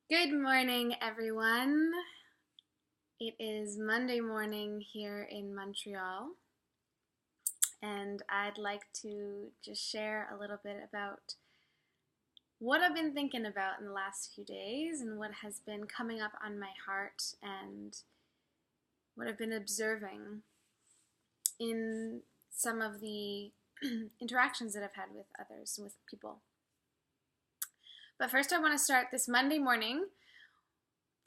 Good morning, everyone. It is Monday morning here in Montreal, and I'd like to just share a little bit about what I've been thinking about in the last few days and what has been coming up on my heart and what I've been observing in some of the interactions that I've had with others, with people. But first, I want to start this Monday morning,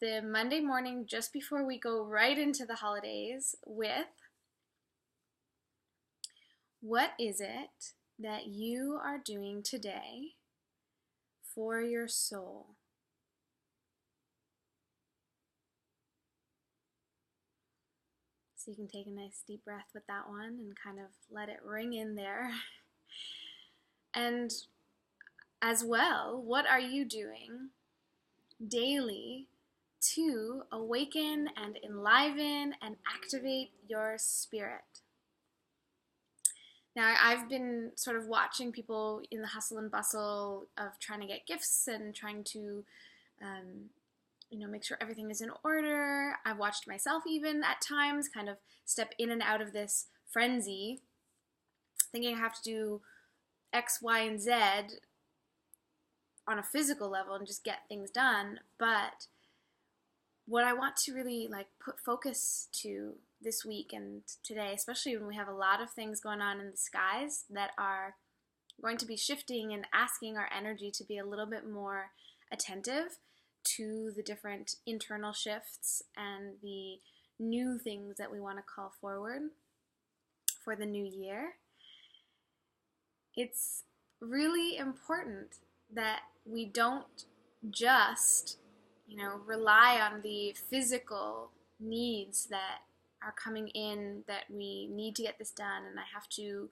the Monday morning just before we go right into the holidays, with what is it that you are doing today for your soul? So you can take a nice deep breath with that one and kind of let it ring in there. And as well, what are you doing daily to awaken and enliven and activate your spirit? Now, I've been sort of watching people in the hustle and bustle of trying to get gifts and trying to, make sure everything is in order. I've watched myself even at times kind of step in and out of this frenzy, thinking I have to do X, Y, and Z on a physical level and just get things done. But what I want to really put focus to this week and today, especially when we have a lot of things going on in the skies that are going to be shifting and asking our energy to be a little bit more attentive to the different internal shifts and the new things that we want to call forward for the new year. It's really important that we don't just, rely on the physical needs that are coming in, that we need to get this done and I have to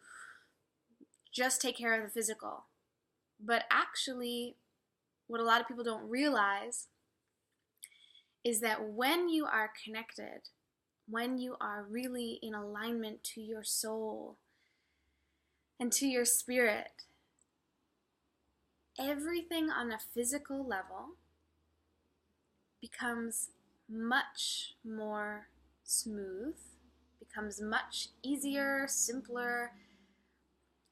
just take care of the physical. But actually, what a lot of people don't realize is that when you are connected, when you are really in alignment to your soul and to your spirit, everything on a physical level becomes much more smooth, becomes much easier, simpler.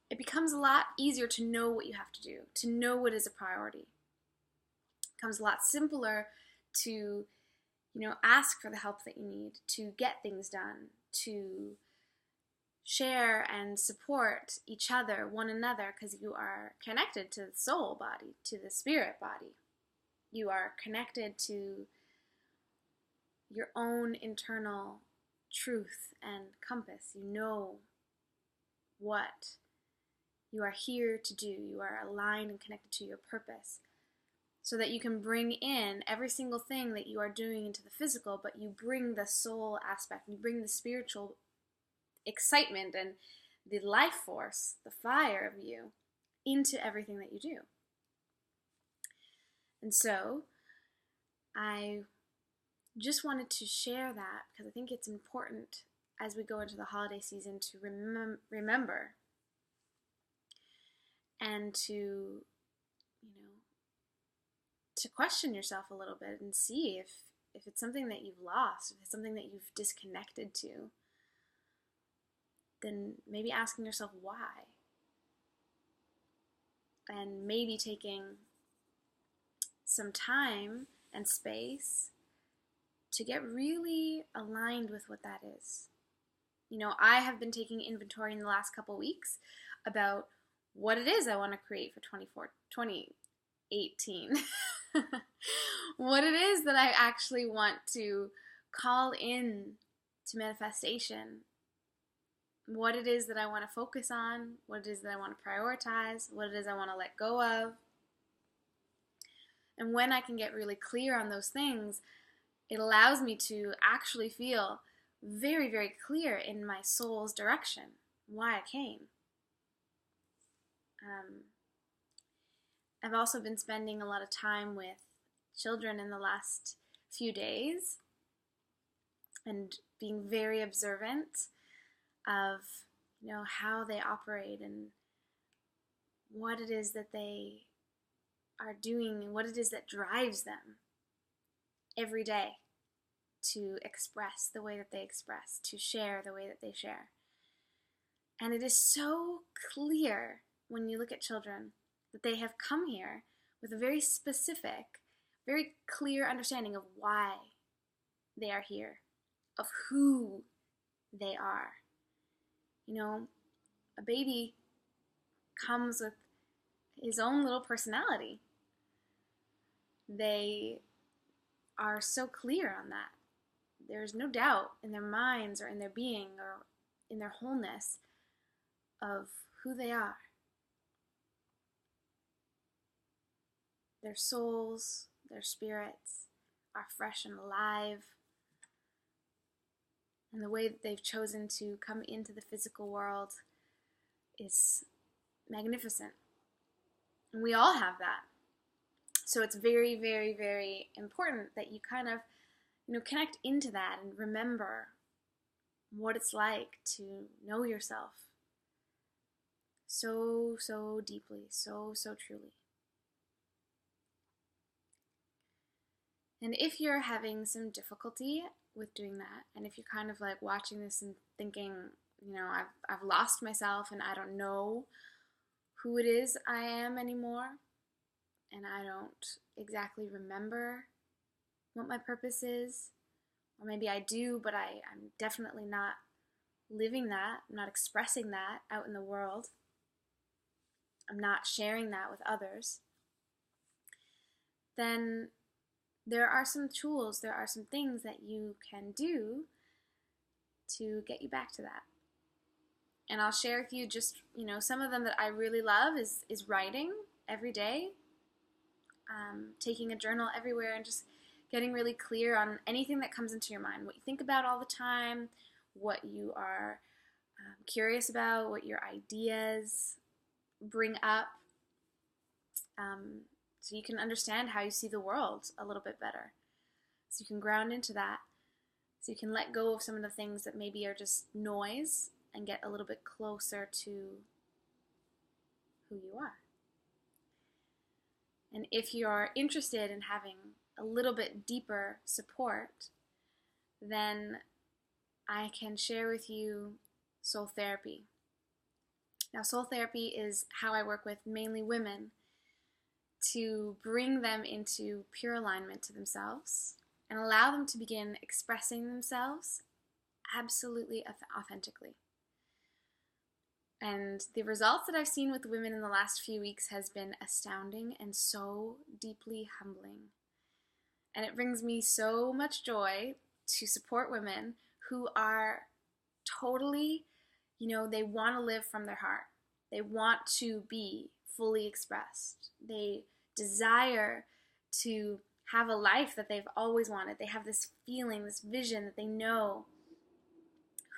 It becomes a lot easier to know what you have to do, to know what is a priority. It becomes a lot simpler to, ask for the help that you need, to get things done, to share and support each other, one another, because you are connected to the soul body, to the spirit body. You are connected to your own internal truth and compass. You know what you are here to do. You are aligned and connected to your purpose so that you can bring in every single thing that you are doing into the physical, but you bring the soul aspect, you bring the spiritual excitement and the life force, the fire of you, into everything that you do. And so I just wanted to share that because I think it's important as we go into the holiday season to remember and to question yourself a little bit and see if it's something that you've lost, if it's something that you've disconnected to, then maybe asking yourself why. And maybe taking some time and space to get really aligned with what that is. I have been taking inventory in the last couple weeks about what it is I want to create for 2018. What it is that I actually want to call in to manifestation. What it is that I want to focus on, what it is that I want to prioritize, what it is I want to let go of. And when I can get really clear on those things, it allows me to actually feel very, very clear in my soul's direction, why I came. I've also been spending a lot of time with children in the last few days and being very observant of, how they operate and what it is that they are doing and what it is that drives them. every day to express the way that they express, to share the way that they share. And it is so clear when you look at children that they have come here with a very specific, very clear understanding of why they are here, of who they are. You know, a baby comes with his own little personality. They are so clear on that. There's no doubt in their minds or in their being or in their wholeness of who they are. Their souls, their spirits are fresh and alive. And the way that they've chosen to come into the physical world is magnificent. And we all have that. So it's very, very, very important that you kind of, connect into that and remember what it's like to know yourself so, so deeply, so, so truly. And if you're having some difficulty with doing that, and if you're kind of like watching this and thinking, I've lost myself and I don't know who it is I am anymore, and I don't exactly remember what my purpose is, or maybe I do, but I'm definitely not living that, I'm not expressing that out in the world, I'm not sharing that with others, then there are some tools, there are some things that you can do to get you back to that. And I'll share with you just, some of them that I really love is writing every day, taking a journal everywhere and just getting really clear on anything that comes into your mind, what you think about all the time, what you are curious about, what your ideas bring up, so you can understand how you see the world a little bit better. So you can ground into that, so you can let go of some of the things that maybe are just noise and get a little bit closer to who you are. And if you're interested in having a little bit deeper support, then I can share with you soul therapy. Now, soul therapy is how I work with mainly women to bring them into pure alignment to themselves and allow them to begin expressing themselves absolutely authentically. And the results that I've seen with women in the last few weeks has been astounding and so deeply humbling. And it brings me so much joy to support women who are totally, they want to live from their heart. They want to be fully expressed. They desire to have a life that they've always wanted. They have this feeling, this vision that they know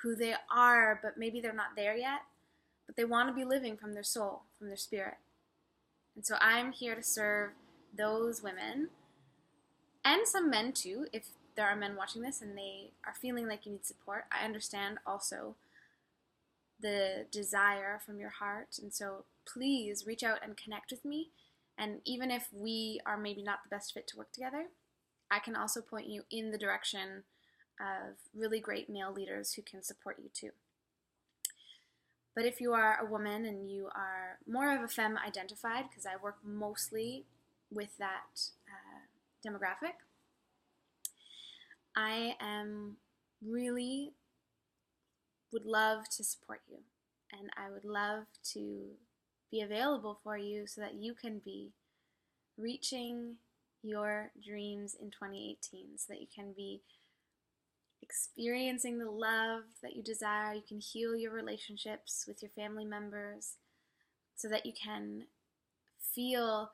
who they are, but maybe they're not there yet. But they want to be living from their soul, from their spirit. And so I'm here to serve those women, and some men too, if there are men watching this and they are feeling like you need support. I understand also the desire from your heart, and so please reach out and connect with me. And even if we are maybe not the best fit to work together, I can also point you in the direction of really great male leaders who can support you too. But if you are a woman and you are more of a femme identified, because I work mostly with that demographic, I really would love to support you. And I would love to be available for you so that you can be reaching your dreams in 2018, so that you can be experiencing the love that you desire. You can heal your relationships with your family members, so that you can feel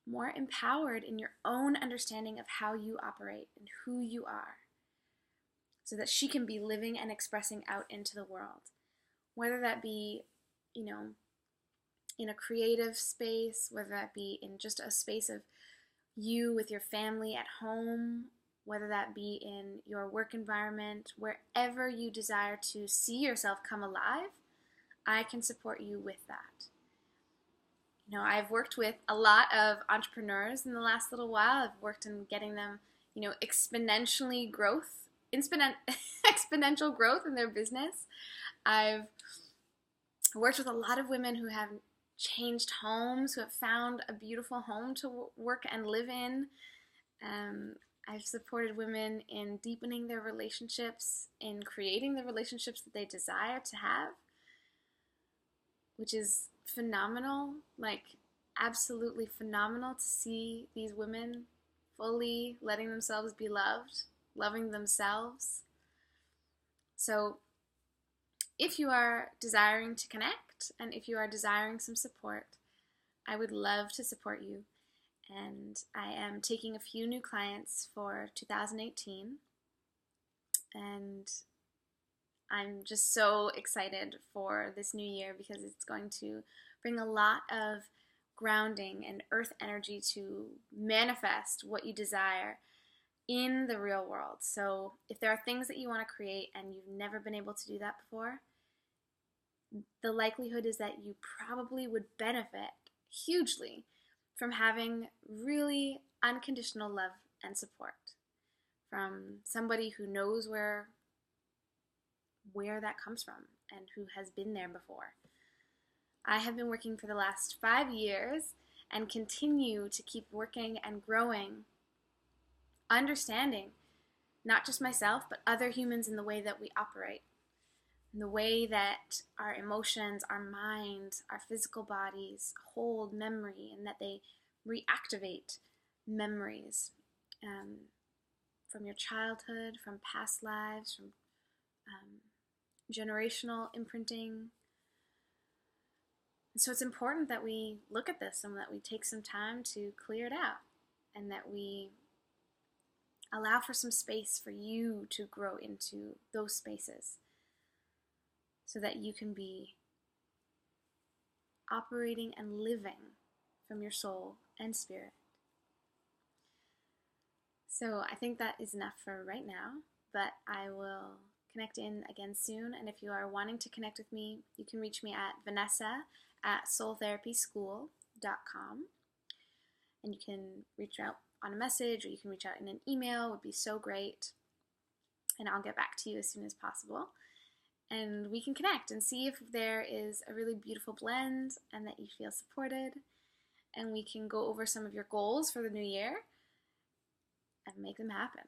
more empowered in your own understanding of how you operate and who you are, so that she can be living and expressing out into the world, whether that be, in a creative space, whether that be in just a space of you with your family at home, whether that be in your work environment, wherever you desire to see yourself come alive, I can support you with that. I've worked with a lot of entrepreneurs in the last little while. I've worked in getting them, exponential growth in their business. I've worked with a lot of women who have changed homes, who have found a beautiful home to work and live in. I've supported women in deepening their relationships, in creating the relationships that they desire to have, which is phenomenal, like absolutely phenomenal to see these women fully letting themselves be loved, loving themselves. So if you are desiring to connect and if you are desiring some support, I would love to support you. And I am taking a few new clients for 2018. And I'm just so excited for this new year because it's going to bring a lot of grounding and earth energy to manifest what you desire in the real world. So if there are things that you want to create and you've never been able to do that before, the likelihood is that you probably would benefit hugely from having really unconditional love and support from somebody who knows where that comes from and who has been there before. I have been working for the last 5 years and continue to keep working and growing, understanding not just myself, but other humans in the way that we operate, in the way that our emotions, our mind, our physical bodies hold memory, and that they reactivate memories from your childhood, from past lives, from generational imprinting. And so it's important that we look at this and that we take some time to clear it out and that we allow for some space for you to grow into those spaces so that you can be operating and living from your soul and spirit. So I think that is enough for right now, but I will connect in again soon. And if you are wanting to connect with me, you can reach me at vanessa@soultherapyschool.com. And you can reach out on a message or you can reach out in an email. It would be so great. And I'll get back to you as soon as possible. And we can connect and see if there is a really beautiful blend and that you feel supported. And we can go over some of your goals for the new year and make them happen.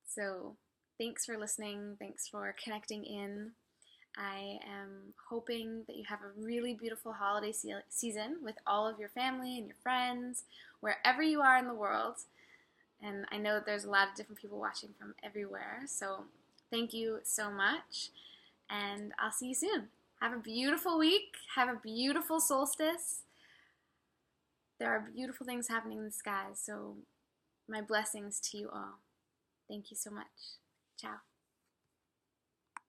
So thanks for listening. Thanks for connecting in. I am hoping that you have a really beautiful holiday season with all of your family and your friends, wherever you are in the world. And I know that there's a lot of different people watching from everywhere. So thank you so much. And I'll see you soon. Have a beautiful week. Have a beautiful solstice. There are beautiful things happening in the sky. So my blessings to you all. Thank you so much. Ciao.